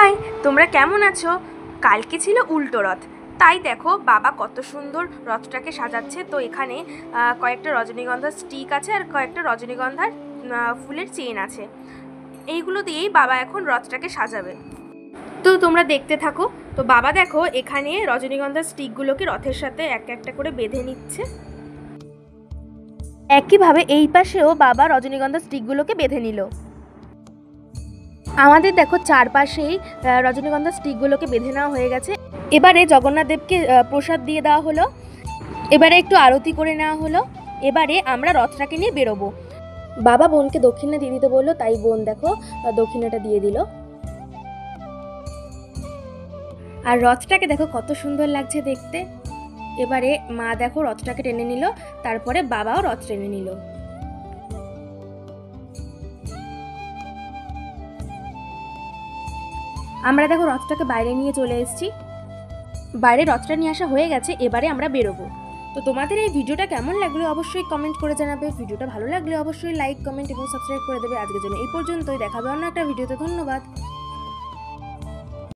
High, তোমরা কেমন আছো? কালকে ছিল উল্টো রথ, তাই দেখো বাবা কত সুন্দর রথটাকে সাজাচ্ছে। তো এখানে কয়েকটা রজনীগন্ধার স্টিক আছে আর কয়েকটা রজনীগন্ধার ফুলের চেন আছে। এইগুলো দিয়েই বাবা এখন রথটাকে সাজাবে। তো তোমরা দেখতে থাকো। তো বাবা দেখো এখানে রজনীগন্ধার স্টিকগুলোকে রথের সাথে এক একটা করে বেঁধে নিচ্ছে। একইভাবে এই পাশেও বাবা রজনীগন্ধার স্টিকগুলোকে বেঁধে নিল। আমাদের দেখো চারপাশেই রজনীগন্ধার স্টিকগুলোকে বেঁধে নেওয়া হয়ে গেছে। এবারে জগন্নাথ দেবকে প্রসাদ দিয়ে দেওয়া হলো, এবারে একটু আরতি করে নেওয়া হলো। এবারে আমরা রথটাকে নিয়ে বেরোবো। বাবা বোনকে দক্ষিণা দিয়ে দিতে বললো, তাই বোন দেখো দক্ষিণাটা দিয়ে দিল। আর রথটাকে দেখো কত সুন্দর লাগছে দেখতে। এবারে মা দেখো রথটাকে টেনে নিল, তারপরে বাবাও রথ টেনে নিল। আমরা দেখো রথটাকে বাইরে নিয়ে চলে এসেছি। বাইরে রথটা নিয়ে আসা হয়ে গেছে, এবারে আমরা বেরোবো। তো তোমাদের এই ভিডিওটা কেমন লাগলো অবশ্যই কমেন্ট করে জানাবে। ভিডিওটা ভালো লাগলে অবশ্যই লাইক, কমেন্ট এবং সাবস্ক্রাইব করে দেবে। আজকের জন্য এই পর্যন্তই, দেখাবে অন্য একটা ভিডিওতে। ধন্যবাদ।